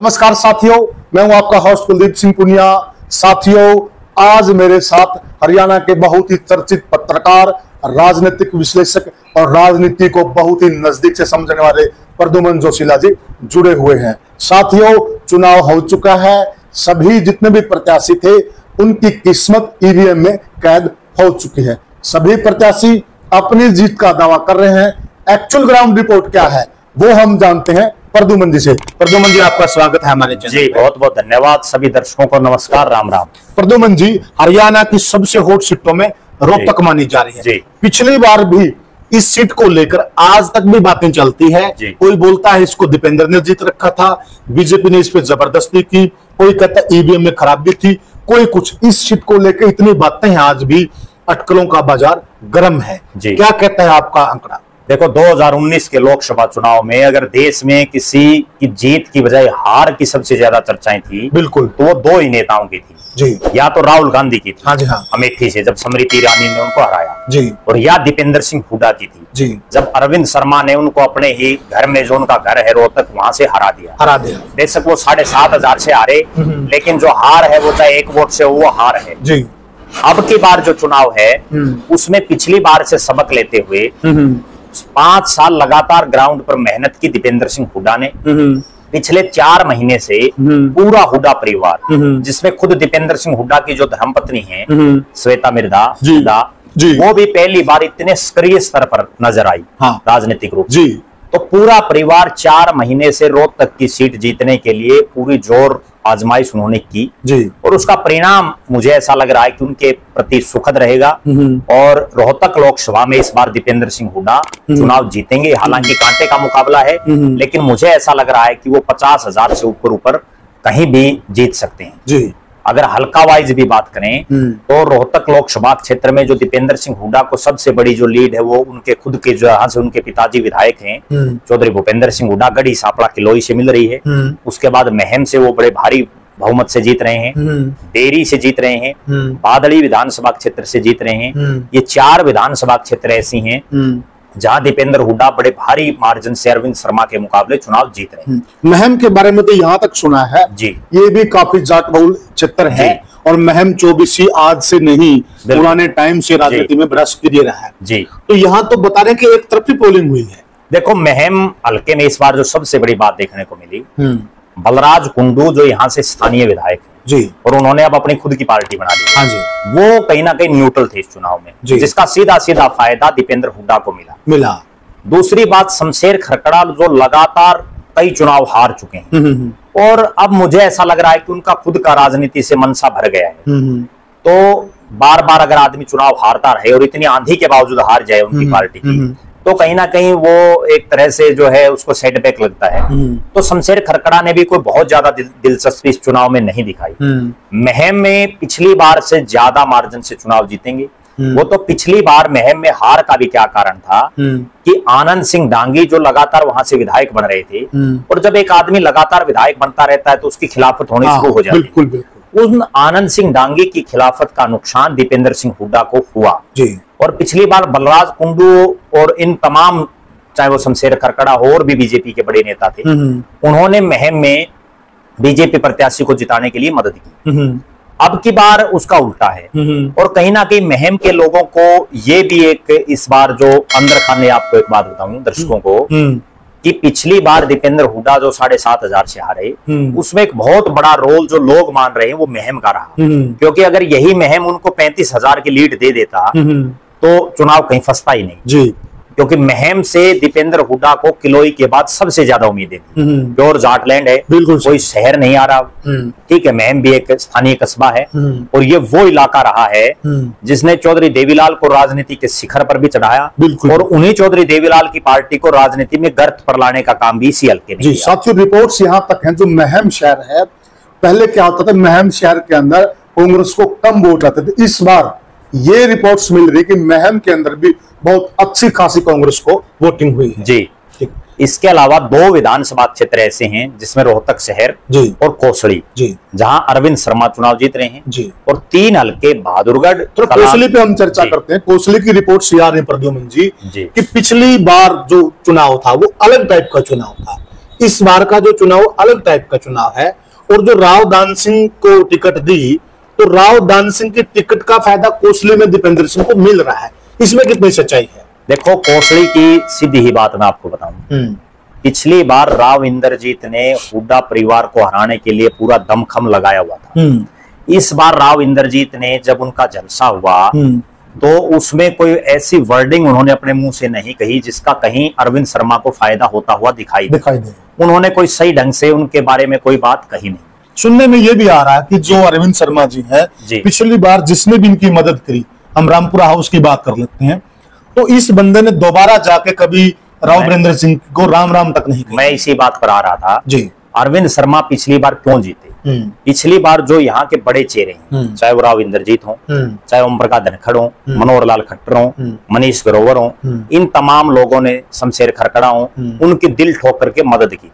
नमस्कार साथियों, मैं हूं आपका होस्ट कुलदीप सिंह पुनिया। साथियों, आज मेरे साथ हरियाणा के बहुत ही चर्चित पत्रकार, राजनीतिक विश्लेषक और राजनीति को बहुत ही नजदीक से समझने वाले प्रद्युमन जोशीला जी जुड़े हुए हैं। साथियों, चुनाव हो चुका है। सभी जितने भी प्रत्याशी थे उनकी किस्मत ईवीएम में कैद हो चुकी है। सभी प्रत्याशी अपनी जीत का दावा कर रहे हैं। एक्चुअल ग्राउंड रिपोर्ट क्या है वो हम जानते हैं प्रद्युमन जी से। प्रद्युमन जी, आपका स्वागत है हमारे चैनल जी। बहुत बहुत धन्यवाद। सभी दर्शकों को नमस्कार, राम राम। प्रद्युमन जी, हरियाणा की सबसे हॉट सीटों में रोहतक मानी जा रही है। जी। पिछली बार भी इस सीट को लेकर आज तक भी बातें चलती है। कोई बोलता है इसको दीपेंद्र ने जीत रखा था, बीजेपी ने इस पे जबरदस्ती की, कोई कहता है ईवीएम में खराबी थी, कोई कुछ। इस सीट को लेकर इतनी बातें हैं, आज भी अटकलों का बाजार गर्म है। क्या कहता है आपका आंकड़ा? देखो, 2019 के लोकसभा चुनाव में अगर देश में किसी की जीत की बजाय हार की सबसे ज्यादा चर्चाएं थी, बिल्कुल, तो वो दो ही नेताओं की थी जी। या तो राहुल गांधी की थी, हाँ जी, हाँ, अमेठी से, जब स्मृति ईरानी ने उनको हराया जी, और या दीपेंद्र सिंह हुड्डा की थी जी, जब अरविंद शर्मा ने उनको अपने ही घर में, जो उनका घर है रोहतक, वहां से हरा दिया। बेशक वो 7,500 से हारे, लेकिन जो हार है वो चाहे 1 वोट से वो हार है जी। अब की बार जो चुनाव है उसमें पिछली बार से सबक लेते हुए 5 साल लगातार ग्राउंड पर मेहनत की दीपेंद्र सिंह हुड्डा ने। पिछले 4 महीने से पूरा हुड्डा परिवार, जिसमें खुद दीपेंद्र सिंह हुड्डा की जो धर्मपत्नी है श्वेता मिर्धा, वो भी पहली बार इतने सक्रिय स्तर पर नजर आई राजनीतिक रूप से। तो पूरा परिवार 4 महीने से रोहतक की सीट जीतने के लिए पूरी जोर आजमाइश उन्होंने की जी। और उसका परिणाम मुझे ऐसा लग रहा है कि उनके प्रति सुखद रहेगा और रोहतक लोकसभा में इस बार दीपेंद्र सिंह हुड्डा चुनाव जीतेंगे। हालांकि कांटे का मुकाबला है, लेकिन मुझे ऐसा लग रहा है कि वो 50,000 से ऊपर कहीं भी जीत सकते हैं जी। अगर हल्का वाइज भी बात करें तो रोहतक लोकसभा क्षेत्र में जो दीपेंद्र सिंह हुड्डा को सबसे बड़ी जो लीड है वो उनके खुद के, जहां से उनके पिताजी विधायक हैं चौधरी भूपेंद्र सिंह हुड्डा, गढ़ी सापड़ा किलोई से मिल रही है। उसके बाद महम से वो बड़े भारी बहुमत से जीत रहे हैं, डेरी से जीत रहे हैं, बादड़ी विधानसभा क्षेत्र से जीत रहे हैं। ये 4 विधानसभा क्षेत्र ऐसी हैं जहां दीपेंद्र हुड्डा बड़े भारी मार्जिन से अरविंद शर्मा के मुकाबले चुनाव जीत रहे हैं। महम के बारे में तो यहाँ तक सुना है जी, ये भी काफी जाट बहुल क्षेत्र है और महम 24 आज से नहीं, पुराने टाइम से राजनीति में बड़ा सक्रिय रहा है जी। तो यहाँ तो बता रहे हैं कि एक तरफी पोलिंग हुई है। देखो, महम हल्के में इस बार जो सबसे बड़ी बात देखने को मिली, बलराज कुंडू जो यहाँ से स्थानीय विधायक है जी, और उन्होंने अब अपनी खुद की पार्टी बना ली। हाँ जी। वो कहीं ना कहीं न्यूट्रल थे इस चुनाव में, जिसका सीधा सीधा फायदा दीपेंद्र हुड्डा को मिला। दूसरी बात, शमशेर खरकड़ा जो लगातार कई चुनाव हार चुके हैं और अब मुझे ऐसा लग रहा है कि उनका खुद का राजनीति से मनसा भर गया है। तो बार बार अगर आदमी चुनाव हारता रहे और इतनी आंधी के बावजूद हार जाए उनकी पार्टी की, तो कहीं ना कहीं वो एक तरह से जो है उसको सेटबैक लगता है। तो शमशेर खरकड़ा ने भी कोई बहुत ज्यादा दिलचस्पी इस चुनाव में नहीं दिखाई। महम में पिछली बार से ज्यादा मार्जिन से चुनाव जीतेंगे। वो तो पिछली बार महम में हार का भी क्या कारण था कि आनंद सिंह डांगी जो लगातार वहां से विधायक बन रहे थे, और जब एक आदमी लगातार विधायक बनता रहता है तो उसकी खिलाफत होनी शुरू हो जाती है। बिल्कुल बिल्कुल। उन आनंद सिंह डांगी की खिलाफत का नुकसान दीपेंद्र सिंह हुड्डा को हुआ जी। और पिछली बार बलराज कुंडू और इन तमाम, चाहे वो शमशेर खरकड़ा हो और भी बीजेपी के बड़े नेता थे, उन्होंने महम में बीजेपी प्रत्याशी को जिताने के लिए मदद की। अब की बार उसका उल्टा है और कहीं ना कहीं महम के लोगों को ये भी एक इस बार जो अंदर खाने, आपको एक बात बताऊं दर्शकों को, कि पिछली बार दीपेंद्र हुड्डा जो 7,500 से हारे, उसमें एक बहुत बड़ा रोल जो लोग मान रहे हैं वो महम का रहा। क्योंकि अगर यही महम उनको 35,000 की लीड दे देता तो चुनाव कहीं फंसता ही नहीं जी। क्योंकि महम से दीपेंद्र हुड्डा को किलोई के बाद सबसे ज्यादा उम्मीदें थी। प्योर जाटलैंड है, बिल्कुल कोई शहर नहीं आ रहा, ठीक है। महम भी एक स्थानीय कस्बा है और ये वो इलाका रहा है जिसने चौधरी देवीलाल को राजनीति के शिखर पर भी चढ़ाया, और उन्हीं चौधरी देवीलाल की पार्टी को राजनीति में गर्त पर लाने का काम भी इसी हल्के में। साथियों, रिपोर्ट्स यहाँ तक हैं, जो महम शहर है, पहले क्या होता था, महम शहर के अंदर कांग्रेस को कम वोट आते थे। इस बार ये रिपोर्ट्स मिल रही कि महम के अंदर भी बहुत अच्छी खासी कांग्रेस को वोटिंग हुई है जी। इसके अलावा 2 विधानसभा क्षेत्र ऐसे हैं जिसमें रोहतक शहर जी और कोसली जी, जहां अरविंद शर्मा चुनाव जीत रहे हैं जी, और 3 हल्के बहादुरगढ़। तो कोसली पे हम चर्चा करते हैं। कोसली की रिपोर्ट आ रही है प्रद्युमन जी कि पिछली बार जो चुनाव था वो अलग टाइप का चुनाव था। इस बार का जो चुनाव अलग टाइप का चुनाव है, और जो राव दान सिंह को टिकट दी, तो राव दान सिंह की टिकट का फायदा कोसली में दीपेंद्र सिंह को मिल रहा है, इसमें कितनी सच्चाई है? देखो, कोसली की सीधी ही बात मैं आपको बताऊं, पिछली बार राव इंद्रजीत ने हुड्डा परिवार को हराने के लिए पूरा दमखम लगाया हुआ था। इस बार राव इंद्रजीत ने जब उनका जलसा हुआ तो उसमें कोई ऐसी वर्डिंग उन्होंने अपने मुंह से नहीं कही जिसका कहीं अरविंद शर्मा को फायदा होता हुआ दिखाई दे। उन्होंने कोई सही ढंग से उनके बारे में कोई बात कही नहीं। सुनने में यह भी आ रहा है कि जो अरविंद शर्मा जी है, पिछली बार जिसने भी इनकी मदद करी, हम रामपुरा हाउस की बात कर लेते हैं, तो इस बंदे ने दोबारा जाके कभी राव वीरेंद्र सिंह को राम राम तक नहीं कही। मैं इसी बात पर आ रहा था जी। अरविंद शर्मा पिछली बार क्यों जीते? पिछली बार जो यहाँ के बड़े चेहरे हैं, चाहे वो राव इंद्रजीत हो, चाहे ओम प्रकाश धनखड़ हो, मनोहर लाल खट्टर हो, मनीष ग्रोवर हो, इन तमाम लोगों ने, शमशेर खरकड़ा हो, उनकी दिल ठोक करके मदद की।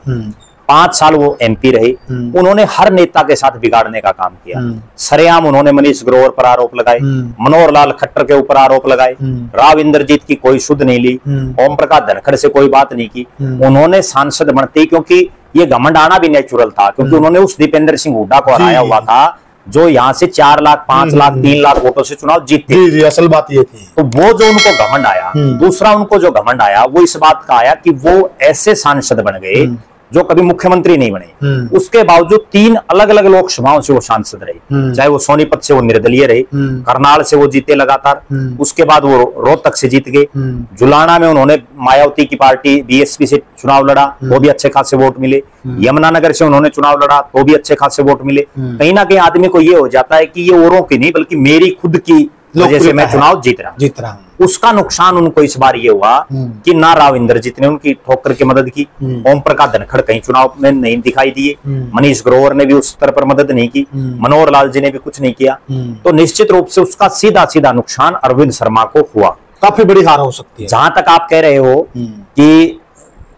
5 साल वो एमपी रहे, उन्होंने हर नेता के साथ बिगाड़ने का काम किया। सरेआम उन्होंने मनीष ग्रोवर पर आरोप लगाए, मनोहर लाल खट्टर के ऊपर आरोप लगाए, राव इंद्रजीत की कोई सुध नहीं ली, ओम प्रकाश धनखड़ से कोई बात नहीं की। उन्होंने सांसद बनते, क्योंकि ये घमंड आना भी नेचुरल था, क्योंकि उन्होंने उस दीपेंद्र सिंह हुड्डा को हराया हुआ था जो यहाँ से 4 लाख 5 लाख 3 लाख वोटों से चुनाव जीते। जी, असल बात ये थी। तो वो जो उनको घमंड आया, दूसरा उनको जो घमंड आया वो इस बात का आया कि वो ऐसे सांसद बन गए जो कभी मुख्यमंत्री नहीं बने। उसके बावजूद 3 अलग अलग लोकसभाओं से वो सांसद रहे, चाहे वो सोनीपत से वो निर्दलीय रहे, करनाल से वो जीते लगातार, उसके बाद वो रोहतक से जीत गए, जुलाना में उन्होंने मायावती की पार्टी बीएसपी से चुनाव लड़ा, वो भी अच्छे खासे वोट मिले, यमुनानगर से उन्होंने चुनाव लड़ा तो भी अच्छे खासे वोट मिले। कहीं ना कहीं आदमी को ये हो जाता है कि ये औरों की नहीं बल्कि मेरी खुद की वजह से मैं चुनाव जीत रहा हूं। उसका नुकसान उनको इस बार ये हुआ कि ना राव इंद्रजीत ने उनकी ठोकर की मदद की, ओम प्रकाश धनखड़ कहीं चुनाव में नहीं दिखाई दिए, मनीष ग्रोवर ने भी उस स्तर पर मदद नहीं की, मनोहर लाल जी ने भी कुछ नहीं किया। तो निश्चित रूप से उसका सीधा सीधा नुकसान अरविंद शर्मा को हुआ। काफी बड़ी हार हो सकती है। जहां तक आप कह रहे हो कि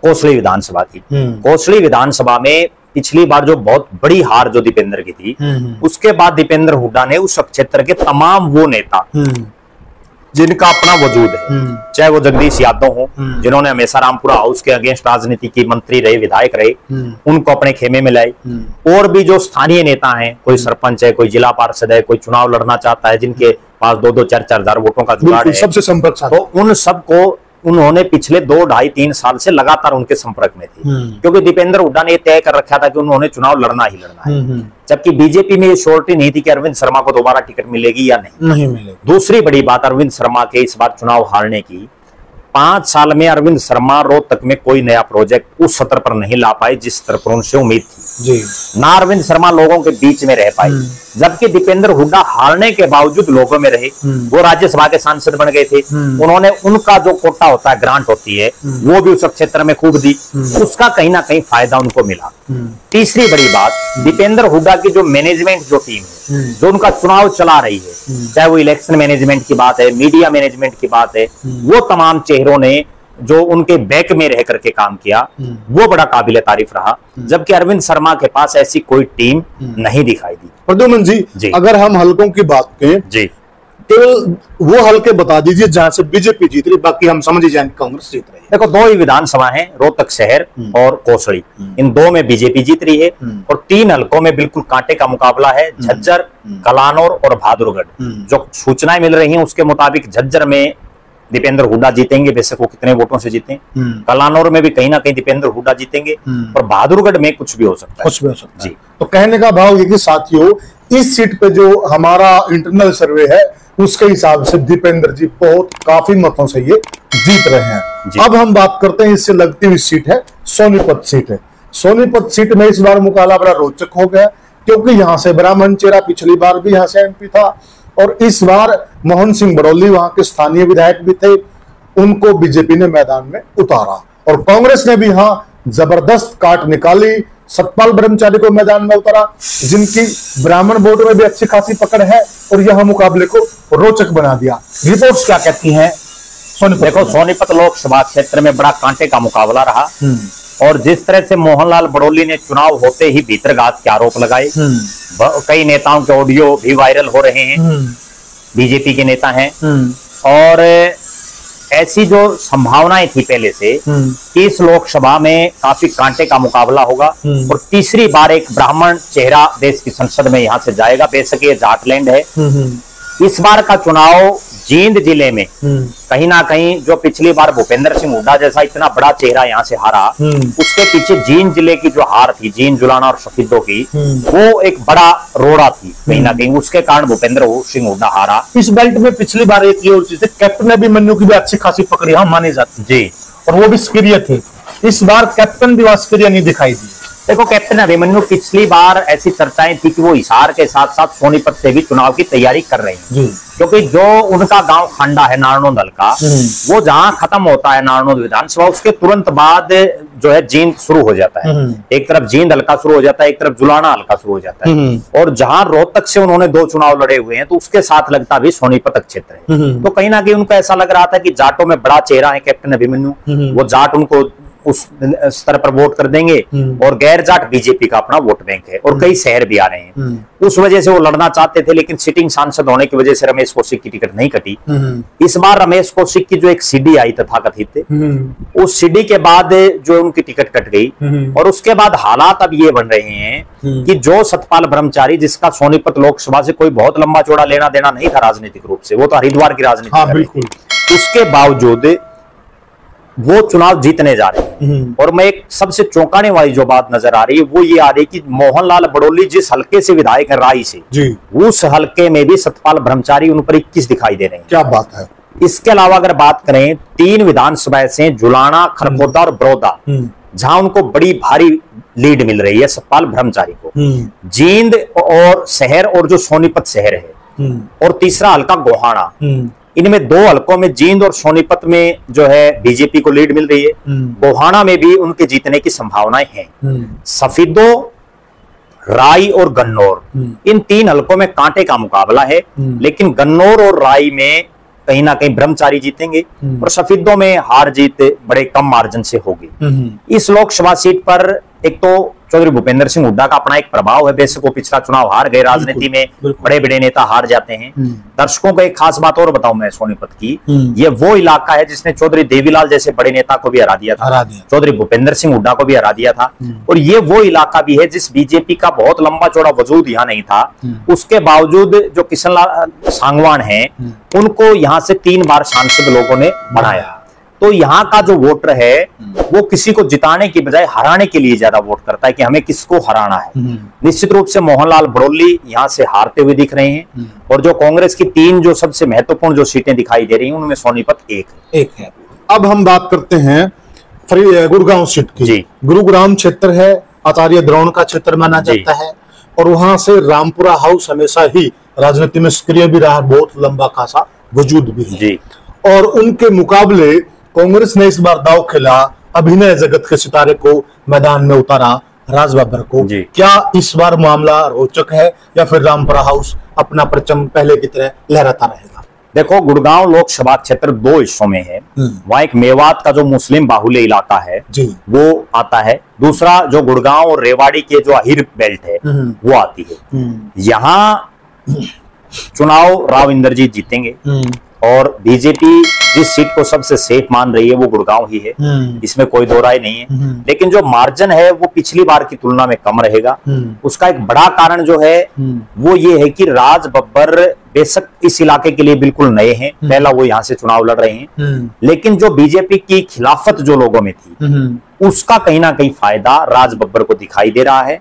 कोसली विधानसभा की, कोसली विधानसभा में पिछली बार जो बहुत बड़ी हार जो दीपेंद्र की थी, उसके बाद दीपेंद्र हुड्डा ने उस क्षेत्र के तमाम वो नेता जिनका अपना वजूद है, चाहे वो जगदीश यादव हो जिन्होंने हमेशा रामपुरा हाउस के अगेंस्ट राजनीति की मंत्री रहे, विधायक रहे, उनको अपने खेमे में लाए, और भी जो स्थानीय नेता हैं, कोई सरपंच है, कोई जिला पार्षद है, कोई चुनाव लड़ना चाहता है, जिनके पास 2-2 4-4 हजार वोटों का जुगाड़ है, सबसे संपर्क, तो उन सबको उन्होंने पिछले 2 ढाई 3 साल से लगातार उनके संपर्क में थे, क्योंकि दीपेंद्र हुड्डा ने तय कर रखा था कि उन्होंने चुनाव लड़ना ही लड़ना है। जबकि बीजेपी में ये श्योरिटी नहीं थी कि अरविंद शर्मा को दोबारा टिकट मिलेगी या नहीं मिलेगी। दूसरी बड़ी बात अरविंद शर्मा के इस बार चुनाव हारने की, 5 साल में अरविंद शर्मा रोहतक में कोई नया प्रोजेक्ट उस स्तर पर नहीं ला पाए जिस स्तर पर उनसे उम्मीद थी जी। ना अरविंद शर्मा लोगों के बीच में रह पाए, जबकि दीपेंद्र हुड्डा हारने के बावजूद लोगों में रहे, वो राज्यसभा के सांसद बन गए थे, उन्होंने उनका जो कोटा होता है, ग्रांट होती है, वो भी उस क्षेत्र में खूब दी, उसका कहीं ना कहीं फायदा उनको मिला। तीसरी बड़ी बात, दीपेंद्र हुड्डा की जो मैनेजमेंट जो टीम है, जो उनका चुनाव चला रही है, चाहे वो इलेक्शन मैनेजमेंट की बात है, मीडिया मैनेजमेंट की बात है, वो तमाम चेहरों ने जो उनके बैक में रह करके काम किया, वो बड़ा काबिले तारीफ रहा। जबकि अरविंद शर्मा के पास ऐसी कोई टीम नहीं दिखाई दी। प्रद्युमन जी, अगर हम हलकों की बात करें जी, केवल वो हल्के बता दीजिए जहां से बीजेपी जीत रही, बाकी हम समझ ही जाएंगे कांग्रेस जीत रही है। देखो, 2 ही विधानसभा हैं, रोहतक शहर और कोसली, इन 2 में बीजेपी जीत रही है, और 3 हलकों में बिल्कुल कांटे का मुकाबला है, झज्जर, कलानौर और बहादुरगढ़। जो सूचनाएं मिल रही हैं उसके मुताबिक झज्जर में दीपेंद्र हुड्डा जीतेंगे, बेशक वो कितने वोटों से जीते, कलानौर में भी कहीं ना कहीं दीपेंद्र हुड्डा जीतेंगे, और बहादुरगढ़ में कुछ भी हो सकता है, कुछ भी हो सकता है जी। तो कहने का भाव ये कि साथियों, इस सीट पे जो हमारा इंटरनल सर्वे है उसके हिसाब से दीपेंद्र जी बहुत काफी मतों से ये जीत रहे हैं। अब हम बात करते हैं इससे लगती हुई सीट है सोनीपत सीट है। सोनीपत सीट में इस बार मुकाबला बड़ा रोचक हो गया, क्योंकि यहाँ से ब्राह्मण चेहरा पिछली बार भी यहाँ से एमपी था, और इस बार मोहन सिंह बड़ौली वहां के स्थानीय विधायक भी थे, उनको बीजेपी ने मैदान में उतारा, और कांग्रेस ने भी यहाँ जबरदस्त काट निकाली, सतपाल ब्रह्मचारी को मैदान में उतारा, जिनकी ब्राह्मण वोट में भी अच्छी खासी पकड़ है, और यह मुकाबले को रोचक बना दिया। रिपोर्ट्स क्या कहती हैं? देखो, सोनीपत लोकसभा क्षेत्र में बड़ा कांटे का मुकाबला रहा, और जिस तरह से मोहनलाल बड़ौली ने चुनाव होते ही भीतरघात के आरोप लगाए, कई नेताओं के ऑडियो भी वायरल हो रहे हैं, बीजेपी के नेता हैं, और ऐसी जो संभावनाएं थी पहले से कि इस लोकसभा में काफी कांटे का मुकाबला होगा और तीसरी बार एक ब्राह्मण चेहरा देश की संसद में यहाँ से जाएगा। बेशक ये झारखंड है। इस बार का चुनाव जींद जिले में कहीं ना कहीं जो पिछली बार भूपेंद्र सिंह हुड्डा जैसा इतना बड़ा चेहरा यहाँ से हारा, उसके पीछे जींद जिले की जो हार थी, जींद जुलाना और सफीदों की, वो एक बड़ा रोड़ा थी कहीं ना कहीं, उसके कारण भूपेंद्र सिंह हुड्डा हारा। इस बेल्ट में पिछली बार एक और चीज, कैप्टन अभिमन्यु की भी अच्छी खासी पकड़ी यहाँ मानी जाती जी, और वो भी सक्रिय थे। इस बार कैप्टन भी सक्रिय नहीं दिखाई दी। देखो, कैप्टन अभिमन्यु पिछली बार ऐसी चर्चाएं थी कि वो हिसार के साथ साथ सोनीपत से भी चुनाव की तैयारी कर रहे हैं, क्योंकि जो उनका गांव खंडा है नारनौंद हल्का, वो जहां खत्म होता है नारनौंद विधानसभा, उसके तुरंत बाद जो है जींद शुरू हो जाता है। एक तरफ जींद हल्का शुरू हो जाता है, एक तरफ जुलाना हल्का शुरू हो जाता है। और जहां रोहतक से उन्होंने 2 चुनाव लड़े हुए हैं, तो उसके साथ लगता भी सोनीपत क्षेत्र है। तो कहीं ना कहीं उनको ऐसा लग रहा था कि जाटों में बड़ा चेहरा है कैप्टन अभिमन्यु, वो जाट उनको उस स्तर पर वोट कर देंगे और गैर जाट बीजेपी का अपना वोट बैंक है और कई शहर भी आ रहे हैं। उस वजह से वो लड़ना चाहते थे, लेकिन सिटिंग सांसद होने की वजह से रमेश कौशिक की टिकट नहीं कटी। इस बार रमेश कौशिक की जो एक सीडी आई तथाकथित, उस सीडी के बाद जो उनकी टिकट कट गई और उसके बाद हालात अब ये बन रहे हैं कि जो सतपाल ब्रह्मचारी, जिसका सोनीपत लोकसभा से कोई बहुत लंबा चौड़ा लेना देना नहीं था राजनीतिक रूप से, वो तो हरिद्वार की राजनीति, उसके बावजूद वो चुनाव जीतने जा रहे हैं। और मैं एक सबसे चौंकाने वाली जो बात नजर आ रही है वो ये आ रही है कि मोहनलाल बड़ोली जिस हल्के से विधायक है राई से जी, उस हल्के में भी सतपाल ब्रह्मचारी उन पर 21 दिखाई दे रहे हैं। क्या बात है। इसके अलावा अगर बात करें 3 विधानसभा से जुलाना, खरगोदा और बड़ौदा, जहां उनको बड़ी भारी लीड मिल रही है सतपाल ब्रह्मचारी को। जींद और शहर और जो सोनीपत शहर है और तीसरा हल्का गोहाना, इनमें 2 हलकों में जींद और सोनीपत में जो है बीजेपी को लीड मिल रही है। गोहाना में भी उनके जीतने की संभावनाएं हैं। सफीदो, राई और गन्नौर, इन 3 हलकों में कांटे का मुकाबला है, लेकिन गन्नौर और राई में कहीं ना कहीं ब्रह्मचारी जीतेंगे और सफीदों में हार जीत बड़े कम मार्जिन से होगी। इस लोकसभा सीट पर एक तो चौधरी भूपेंद्र सिंह हुड्डा का अपना एक प्रभाव है। बेशक वो पिछला चुनाव हार गए, राजनीति में बड़े बड़े नेता हार जाते हैं। दर्शकों को एक खास बात और बताऊं मैं सोनीपत की, ये वो इलाका है जिसने चौधरी देवीलाल जैसे बड़े नेता को भी हरा दिया था, चौधरी भूपेंद्र सिंह हुड्डा को भी हरा दिया था। और ये वो इलाका भी है जिस बीजेपी का बहुत लंबा चौड़ा वजूद यहाँ नहीं था, उसके बावजूद जो किशनलाल सांगवान है उनको यहाँ से 3 बार सांसद लोगों ने बनाया। तो यहाँ का जो वोटर है वो किसी को जिताने की बजाय हराने के लिए ज्यादा वोट करता है कि हमें किसको हराना है। निश्चित रूप से मोहनलाल बड़ोली यहाँ से हारते हुए दिख रहे हैं। और जो कांग्रेस की 3 जो सबसे महत्वपूर्ण जो सीटें दिखाई दे रही हैं उनमें सोनीपत एक है। अब हम बात करते हैं गुड़गांव सीट की जी। गुरुग्राम क्षेत्र है, आचार्य द्रोण का क्षेत्र माना जाता है और वहां से रामपुरा हाउस हमेशा ही राजनीति में सक्रिय भी रहा, बहुत लंबा खासा वजूद भी है जी। और उनके मुकाबले कांग्रेस ने इस बार दाव खेला, अभिनय जगत के सितारे को मैदान में उतारा, राज बब्बर को। क्या इस बार मामला रोचक है या फिर रामपुरा हाउस अपना परचम पहले की तरह लहराता रहेगा? देखो, गुड़गांव लोकसभा क्षेत्र 2 हिस्सों में है। वहां एक मेवात का जो मुस्लिम बाहुल्य इलाका है जी, वो आता है। दूसरा जो गुड़गांव और रेवाड़ी के जो अहिर बेल्ट है वो आती है। यहाँ चुनाव राव इंद्रजीत जीतेंगे और बीजेपी जिस सीट को सबसे सेफ मान रही है वो गुड़गांव ही है, इसमें कोई दो राय नहीं है। लेकिन जो मार्जिन है वो पिछली बार की तुलना में कम रहेगा। उसका एक बड़ा कारण जो है वो ये है कि राज बब्बर बेशक इस इलाके के लिए बिल्कुल नए हैं, पहला वो यहाँ से चुनाव लड़ रहे हैं, लेकिन जो बीजेपी की खिलाफत जो लोगों में थी उसका कहीं ना कहीं फायदा राज बब्बर को दिखाई दे रहा है।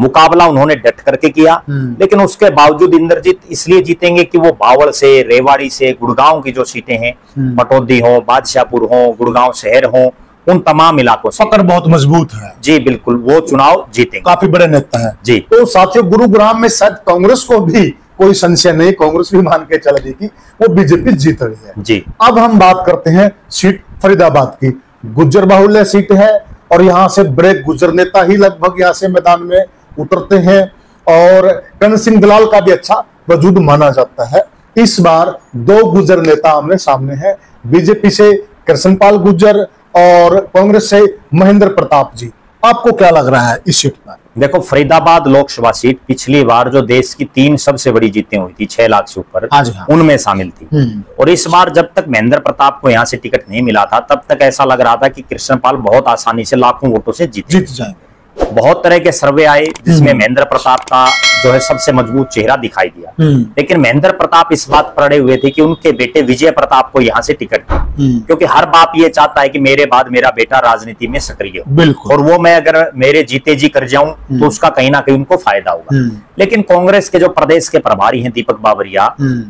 मुकाबला उन्होंने डट करके किया, लेकिन उसके बावजूद इंद्रजीत इसलिए जीतेंगे कि वो बावल से, रेवाड़ी से, गुड़गांव की जो सीटें हैं, पटौदी हो, बादशाहपुर हो, गुड़गांव शहर हो, उन तमाम इलाकों से पकड़ बहुत मजबूत है जी। बिल्कुल, वो चुनाव जीतेंगे, काफी बड़े नेता है जी। तो साथियों, गुरुग्राम में शायद कांग्रेस को भी कोई संशय नहीं, कांग्रेस भी मान के चल रही कि वो बीजेपी जीत रही है जी। अब हम बात करते हैं सीट फरीदाबाद की। गुज्जर बाहुल्य सीट है और यहाँ से बड़े गुज्जर नेता ही लगभग यहाँ से मैदान में उतरते हैं और करण सिंह दलाल का भी अच्छा वजूद माना जाता है। इस बार 2 गुज्जर नेता आमने सामने हैं, बीजेपी से कृष्णपाल गुज्जर और कांग्रेस से महेंद्र प्रताप जी। आपको क्या लग रहा है इस सीट पर? देखो, फरीदाबाद लोकसभा सीट पिछली बार जो देश की 3 सबसे बड़ी जीतें हुई थी 6 लाख से ऊपर, उनमें शामिल थी। और इस बार जब तक महेंद्र प्रताप को यहाँ से टिकट नहीं मिला था, तब तक ऐसा लग रहा था कि कृष्णपाल बहुत आसानी से लाखों वोटों से जीत जाएंगे। बहुत तरह के सर्वे आए जिसमें महेंद्र प्रताप का जो है सबसे मजबूत चेहरा दिखाई दिया, लेकिन महेंद्र प्रताप इस बात पर अड़े हुए थे कि उनके बेटे विजय प्रताप को यहाँ से टिकट दे, क्योंकि हर बाप ये चाहता है कि मेरे बाद मेरा बेटा राजनीति में सक्रिय हो, बिल्कुल, और वो मैं अगर मेरे जीते जी कर जाऊं तो उसका कहीं ना कहीं उनको फायदा होगा। लेकिन कांग्रेस के जो प्रदेश के प्रभारी हैं दीपक बाबरिया,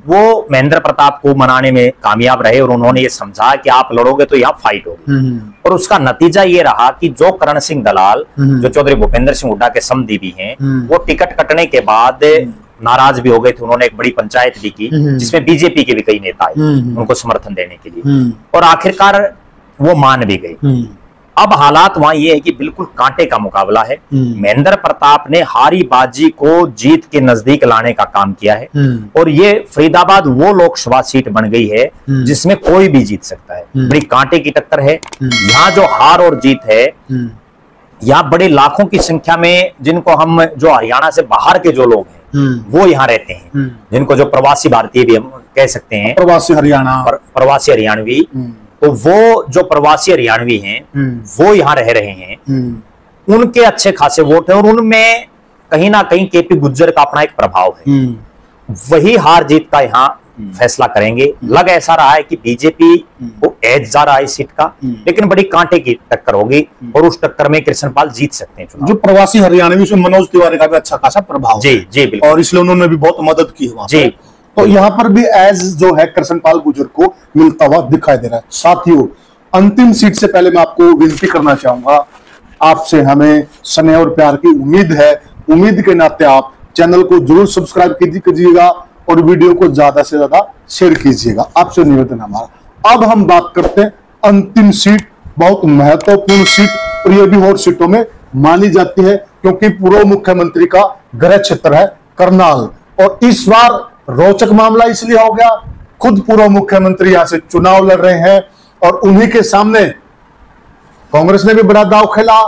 वो महेंद्र प्रताप को मनाने में कामयाब रहे और उन्होंने ये समझा कि आप लड़ोगे तो यहाँ फाइट होगी, और उसका नतीजा ये रहा कि जो करण सिंह दलाल, जो चौधरी भूपेंद्र सिंह हुड्डा के समदीपी हैं, वो टिकट कटने के बाद नाराज भी हो गए थे। उन्होंने एक बड़ी पंचायत भी की जिसमें बीजेपी के भी कई नेता आए उनको समर्थन देने के लिए, और आखिरकार वो मान भी गए। अब हालात वहां ये है कि बिल्कुल कांटे का मुकाबला है। महेंद्र प्रताप ने हारी बाजी को जीत के नजदीक लाने का काम किया है, और ये फरीदाबाद वो लोकसभा सीट बन गई है जिसमें कोई भी जीत सकता है। बड़ी कांटे की टक्कर है यहाँ। जो हार और जीत है, यहाँ बड़े लाखों की संख्या में जिनको हम जो हरियाणा से बाहर के जो लोग हैं वो यहाँ रहते हैं, जिनको जो प्रवासी भारतीय भी हम कह सकते हैं, प्रवासी हरियाणवी, तो वो जो प्रवासी हरियाणवी हैं वो यहाँ रह रहे हैं, उनके अच्छे खासे वोट हैं, और उनमें कहीं ना कहीं केपी गुज्जर का अपना एक प्रभाव है। वही हार जीत का यहाँ फैसला करेंगे। लग ऐसा रहा है कि बीजेपी को एज जा रहा है इस सीट का, लेकिन बड़ी कांटे की टक्कर होगी, और उस टक्कर में कृष्णपाल जीत सकते हैं चुनाव। जो प्रवासी हरियाणवी उसमें मनोज तिवारी का भी अच्छा खासा प्रभाव जी जी बिल्कुल, और इसलिए उन्होंने भी बहुत मदद की है जी। तो यहाँ पर भी एज जो है कृष्णपाल गुर्जर को मिलता हुआ दिखाई दे रहा है। साथियों, अंतिम सीट से पहले मैं आपको विनती करना चाहूंगा, आपसे हमें स्नेह और प्यार की उम्मीद है। उम्मीद के नाते आप चैनल को जरूर सब्सक्राइब कीजिएगा और वीडियो को ज्यादा से ज्यादा शेयर कीजिएगा, आपसे निवेदन हमारा। अब हम बात करते हैं अंतिम सीट, बहुत महत्वपूर्ण सीट, और ये भी और सीटों में मानी जाती है क्योंकि पूर्व मुख्यमंत्री का गृह क्षेत्र है करनाल। और इस बार रोचक मामला इसलिए हो गया, खुद पूर्व मुख्यमंत्री यहां से चुनाव लड़ रहे हैं, और उन्हीं के सामने कांग्रेस ने भी बड़ा दांव खेला,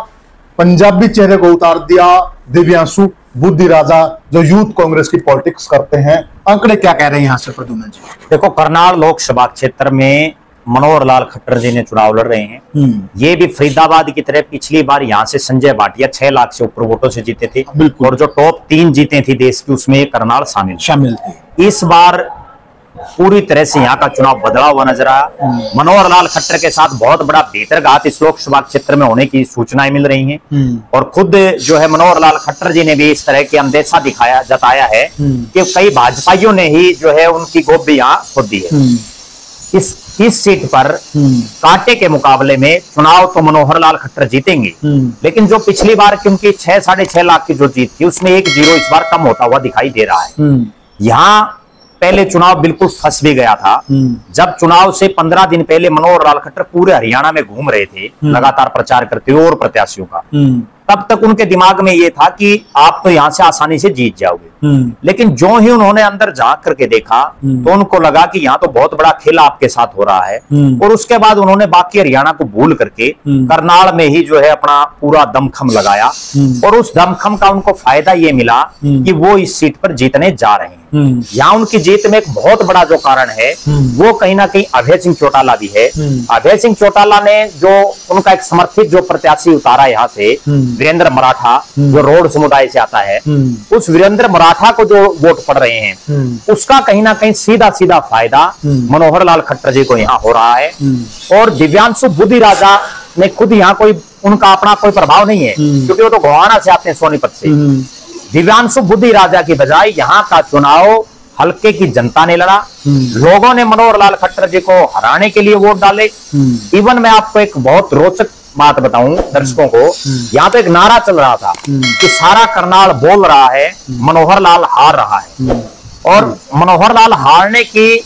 पंजाबी चेहरे को उतार दिया दिव्यांशु बुद्धि राजा, जो यूथ कांग्रेस की पॉलिटिक्स करते हैं। आंकड़े क्या कह रहे हैं यहाँ से प्रद्युम्न जी? देखो, करनाल लोकसभा क्षेत्र में मनोहर लाल खट्टर जी ने चुनाव लड़ रहे हैं। ये भी फरीदाबाद की तरह पिछली बार यहाँ से संजय भाटिया 6 लाख से ऊपर वोटों से जीते थे, और जो टॉप 3 जीते थी देश की उसमें करनाल शामिल थे। इस बार पूरी तरह से यहाँ का चुनाव बदला हुआ नजर आया। मनोहर लाल खट्टर के साथ बहुत बड़ा बेहतरघात इस लोकसभा क्षेत्र में होने की सूचनाएं मिल रही हैं, और खुद जो है मनोहर लाल खट्टर जी ने भी इस तरह की अंदेशा जताया है कि कई भाजपाइयों ने ही जो है उनकी गोद भी यहाँ खोद दी है। इस सीट पर कांटे के मुकाबले में चुनाव तो मनोहर लाल खट्टर जीतेंगे, लेकिन जो पिछली बार की उनकी 6-6.5 लाख की जो जीत थी उसमें 1-0 इस बार कम होता हुआ दिखाई दे रहा है। यहाँ पहले चुनाव बिल्कुल फंस भी गया था। जब चुनाव से 15 दिन पहले मनोहर लाल खट्टर पूरे हरियाणा में घूम रहे थे लगातार प्रचार करते हुए और प्रत्याशियों का, तब तक उनके दिमाग में ये था कि आप तो यहाँ से आसानी से जीत जाओगे। लेकिन जो ही उन्होंने अंदर झांक करके देखा तो उनको लगा कि यहाँ तो बहुत बड़ा खेल आपके साथ हो रहा है, और उसके बाद उन्होंने बाकी हरियाणा को भूल करके करनाल में ही जो है अपना पूरा दमखम लगाया, और उस दमखम का उनको फायदा ये मिला कि वो इस सीट पर जीतने जा रहे हैं। यहाँ उनकी जीत में एक बहुत बड़ा जो कारण है वो कहीं ना कहीं अभय सिंह चौटाला भी है। अभय सिंह चौटाला ने जो उनका एक समर्थित जो प्रत्याशी उतारा यहाँ से, वीरेंद्र मराठा, जो रोड समुदाय से आता है, उस वीरेंद्र मराठा को जो वोट पड़ रहे हैं उसका कहीं ना कहीं सीधा सीधा फायदा मनोहर लाल खट्टर जी को यहाँ हो रहा है। और दिव्यांशु बुद्धि राजा ने खुद यहाँ कोई उनका अपना कोई प्रभाव नहीं है, क्योंकि वो तो गोहाना से आते हैं, सोनीपत से। दिव्यांशु बुद्धि राजा की बजाय यहाँ का चुनाव हल्के की जनता ने लड़ा। लोगों ने मनोहर लाल खट्टर जी को हराने के लिए वोट डाले। इवन मैं आपको एक बहुत रोचक बात बताऊं दर्शकों को, यहाँ तो एक नारा चल रहा था कि सारा करनाल बोल रहा है मनोहर लाल हार रहा है, और मनोहर लाल हारने की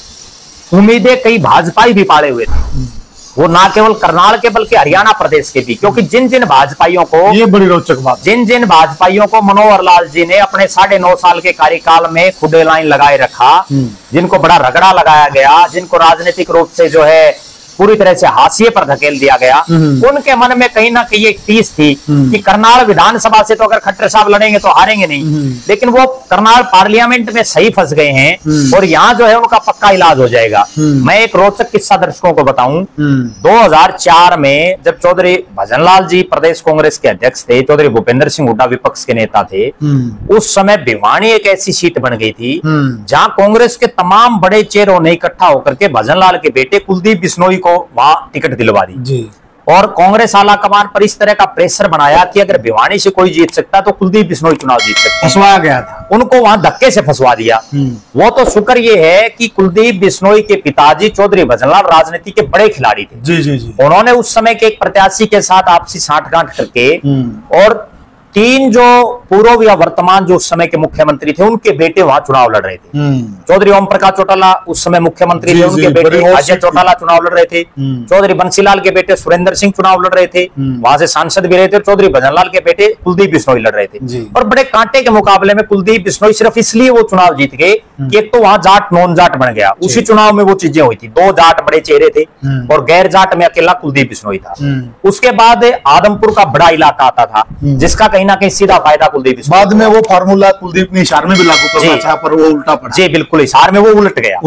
उम्मीदें कई भाजपाई भी पाले हुए थे, वो ना केवल करनाल के बल्कि हरियाणा प्रदेश के भी, क्योंकि जिन जिन भाजपाइयों को, ये बड़ी रोचक बात, जिन जिन भाजपाइयों को मनोहर लाल जी ने अपने 9.5 साल के कार्यकाल में खुदे लाइन लगाए रखा, जिनको बड़ा रगड़ा लगाया गया, जिनको राजनीतिक रूप से जो है पूरी तरह से हाशिए पर धकेल दिया गया। उनके मन में कहीं ना कहीं एक टीस थी कि करनाल विधानसभा से तो अगर खट्टर साहब लड़ेंगे तो हारेंगे नहीं, लेकिन वो करनाल पार्लियामेंट में सही फंस गए हैं और यहाँ जो है उनका पक्का इलाज हो जाएगा। मैं एक रोचक किस्सा दर्शकों को बताऊं, 2004 में जब चौधरी भजनलाल जी प्रदेश कांग्रेस के अध्यक्ष थे, चौधरी भूपेंद्र सिंह हुड्डा विपक्ष के नेता थे, उस समय भिवानी एक ऐसी सीट बन गई थी जहां कांग्रेस के तमाम बड़े चेहरों ने इकट्ठा होकर के भजनलाल के बेटे कुलदीप बिश्नोई को वहां टिकट दिलवा दी और कांग्रेस आला कमान पर इस तरह का प्रेशर बनाया कि अगर भिवानी से कोई जीत सकता तो कुलदीप बिश्नोई चुनाव जीत सकते। फंसवाया गया था उनको, वहां धक्के से फंसवा दिया। वो तो शुक्र ये है कि कुलदीप बिश्नोई के पिताजी चौधरी भजनलाल राजनीति के बड़े खिलाड़ी थे। जी। उन्होंने उस समय के एक प्रत्याशी के साथ आपसी साठगांठ करके और 3 जो पूर्व या वर्तमान जो उस समय के मुख्यमंत्री थे उनके बेटे वहां चुनाव लड़ रहे थे। चौधरी ओम प्रकाश चौटाला उस समय मुख्यमंत्री थे, उनके बेटे अजय चौटाला चुनाव लड़ रहे थे। चौधरी बंसीलाल के बेटे सुरेंद्र सिंह चुनाव लड़ रहे थे, वहां से सांसद भी रहे थे। चौधरी भजनलाल के बेटे कुलदीप बिश्नोई लड़ रहे थे और बड़े कांटे के मुकाबले में कुलदीप बिश्नोई सिर्फ इसलिए वो चुनाव जीत गए कि एक तो वहां जाट नॉन जाट बन गया, उसी चुनाव में वो चीजें हुई थी। 2 जाट बड़े चेहरे थे और गैर जाट में अकेला कुलदीप बिश्नोई था। उसके बाद आदमपुर का बड़ा इलाका आता था जिसका कहीं ना कहीं सीधा फायदा कुलदीप बिश्नोई। बाद में वो फार्मूला कुलदीप ने हिसार में भी लागू करना चाहा पर वो उल्टा पड़ा। जी बिल्कुल, हिसार में वो उलट गया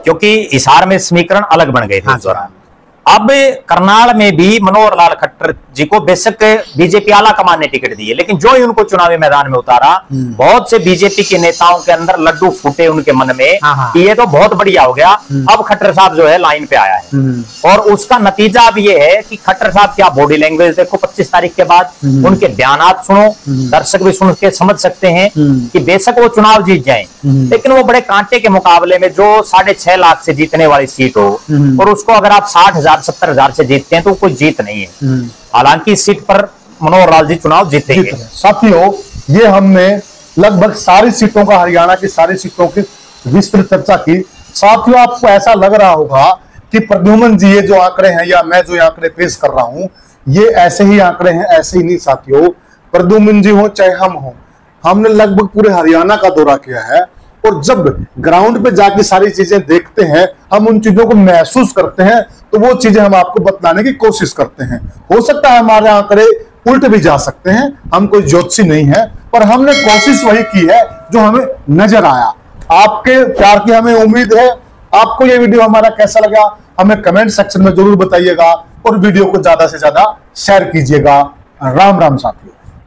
क्योंकि हिसार में समीकरण अलग बन गए थे उस दौरान। अब करनाल में भी मनोहर लाल खट्टर जी को बेशक बीजेपी आला कमान ने टिकट दी है, लेकिन जो ही उनको चुनावी मैदान में उतारा बहुत से बीजेपी के नेताओं के अंदर लड्डू फूटे उनके मन में कि ये तो बहुत बढ़िया हो गया, अब खट्टर साहब जो है लाइन पे आया है। और उसका नतीजा अब ये है कि खट्टर साहब क्या बॉडी लैंग्वेज देखो 25 तारीख के बाद, उनके बयानात सुनो, दर्शक भी सुन के समझ सकते हैं कि बेशक वो चुनाव जीत जाए लेकिन वो बड़े कांटे के मुकाबले में जो 6.5 लाख से जीतने वाली सीट हो और उसको अगर आप 60,000 70,000 से जीतते हैं तो कोई जीत नहीं है। हालांकि इस सीट पर मनोहर लाल जी चुनाव जीतेंगे। साथियों, ये हमने लगभग सारी सीटों का, हरियाणा की सारी सीटों की विस्तृत चर्चा की। साथियों, आपको ऐसा लग रहा होगा कि प्रद्युमन जी ये जो आंकड़े हैं या मैं जो आंकड़े पेश कर रहा हूं ये ऐसे ही आंकड़े हैं, ऐसे ही नहीं साथियों। प्रद्युमन जी हो चाहे हम हो, हमने लगभग पूरे हरियाणा का दौरा किया है और जब ग्राउंड पे जाके सारी चीजें देखते हैं, हम उन चीजों को महसूस करते हैं तो वो चीजें हम आपको बतलाने की कोशिश करते हैं। हो सकता है हमारे आंकड़े उल्ट भी जा सकते हैं, हम कोई ज्योतिषी नहीं है, पर हमने कोशिश वही की है जो हमें नजर आया। आपके प्यार की हमें उम्मीद है। आपको ये वीडियो हमारा कैसा लगा हमें कमेंट सेक्शन में जरूर बताइएगा और वीडियो को ज्यादा से ज्यादा शेयर कीजिएगा। राम राम साथियों।